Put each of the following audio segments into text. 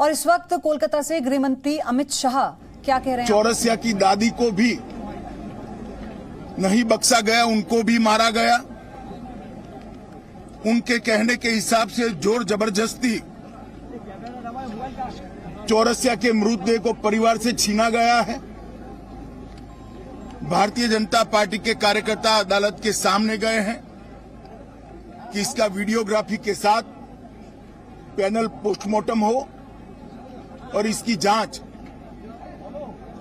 और इस वक्त कोलकाता से गृह मंत्री अमित शाह क्या कह रहे हैं? चौरसिया की दादी को भी नहीं बख्शा गया, उनको भी मारा गया। उनके कहने के हिसाब से जोर जबरदस्ती चौरसिया के मृतदेह को परिवार से छीना गया है। भारतीय जनता पार्टी के कार्यकर्ता अदालत के सामने गए हैं कि इसका वीडियोग्राफी के साथ पैनल पोस्टमार्टम हो और इसकी जांच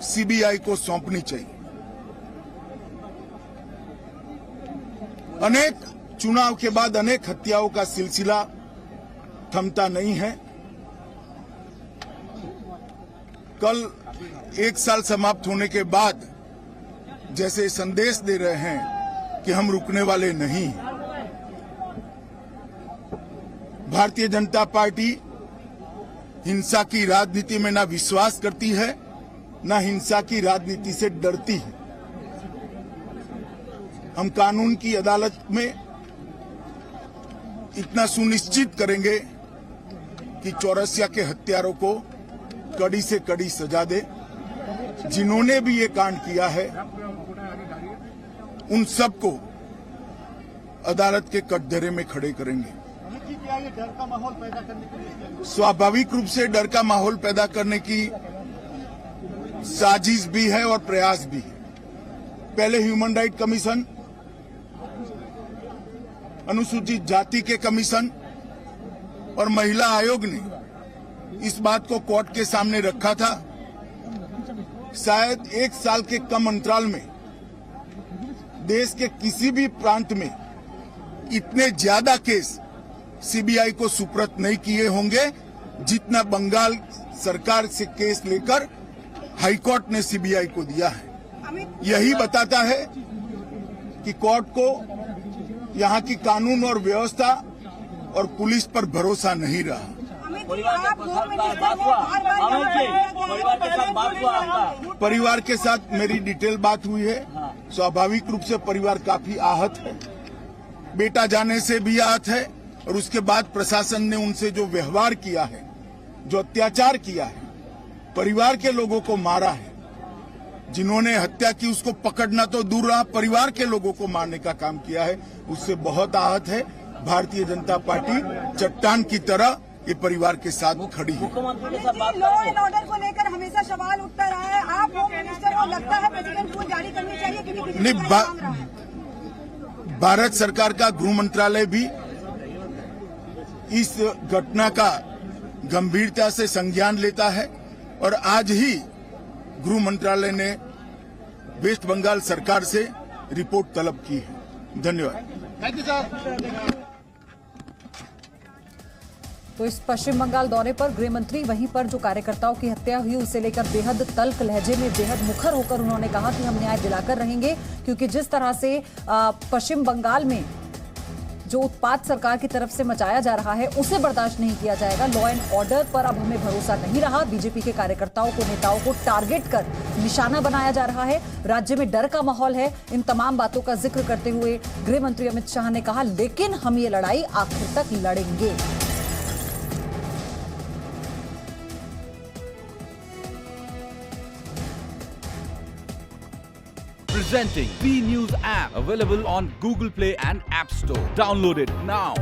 सीबीआई को सौंपनी चाहिए। अनेक चुनाव के बाद अनेक हत्याओं का सिलसिला थमता नहीं है। कल 1 साल समाप्त होने के बाद जैसे संदेश दे रहे हैं कि हम रुकने वाले नहीं हैं। भारतीय जनता पार्टी हिंसा की राजनीति में ना विश्वास करती है, ना हिंसा की राजनीति से डरती है। हम कानून की अदालत में इतना सुनिश्चित करेंगे कि चौरसिया के हत्यारों को कड़ी से कड़ी सजा दे। जिन्होंने भी ये कांड किया है उन सबको अदालत के कटघरे में खड़े करेंगे। डर का माहौल पैदा करने के लिए स्वाभाविक रूप से डर का माहौल पैदा करने की साजिश भी है और प्रयास भी है। पहले ह्यूमन राइट कमीशन, अनुसूचित जाति के कमीशन और महिला आयोग ने इस बात को कोर्ट के सामने रखा था। शायद 1 साल के कम अंतराल में देश के किसी भी प्रांत में इतने ज्यादा केस सीबीआई को सुपुर्द नहीं किए होंगे जितना बंगाल सरकार से केस लेकर हाईकोर्ट ने सीबीआई को दिया है। यही बताता है कि कोर्ट को यहाँ की कानून और व्यवस्था और पुलिस पर भरोसा नहीं रहा। परिवार के साथ मेरी डिटेल बात हुई है। स्वाभाविक रूप से परिवार काफी आहत है। बेटा जाने से भी आहत है और उसके बाद प्रशासन ने उनसे जो व्यवहार किया है, जो अत्याचार किया है, परिवार के लोगों को मारा है, जिन्होंने हत्या की उसको पकड़ना तो दूर रहा, परिवार के लोगों को मारने का काम किया है, उससे बहुत आहत है। भारतीय जनता पार्टी चट्टान की तरह ये परिवार के साथ खड़ी है। लॉ एंड ऑर्डर को लेकर हमेशा सवाल उठता रहा है। आप होम मिनिस्टर को लगता है प्रेसिडेंट को जारी करनी चाहिए कि नहीं? भारत सरकार का गृह मंत्रालय भी इस घटना का गंभीरता से संज्ञान लेता है और आज ही गृह मंत्रालय ने वेस्ट बंगाल सरकार से रिपोर्ट तलब की है। धन्यवाद। Thank you sir. तो इस पश्चिम बंगाल दौरे पर गृह मंत्री, वहीं पर जो कार्यकर्ताओं की हत्या हुई उसे लेकर बेहद तल्ख लहजे में, बेहद मुखर होकर उन्होंने कहा कि हम न्याय दिलाकर रहेंगे, क्योंकि जिस तरह से पश्चिम बंगाल में जो उत्पात सरकार की तरफ से मचाया जा रहा है उसे बर्दाश्त नहीं किया जाएगा। लॉ एंड ऑर्डर पर अब हमें भरोसा नहीं रहा। बीजेपी के कार्यकर्ताओं को, नेताओं को टारगेट कर निशाना बनाया जा रहा है। राज्य में डर का माहौल है। इन तमाम बातों का जिक्र करते हुए गृह मंत्री अमित शाह ने कहा, लेकिन हम ये लड़ाई आखिर तक लड़ेंगे। Presenting B News app, available on Google Play and App Store. Download it now.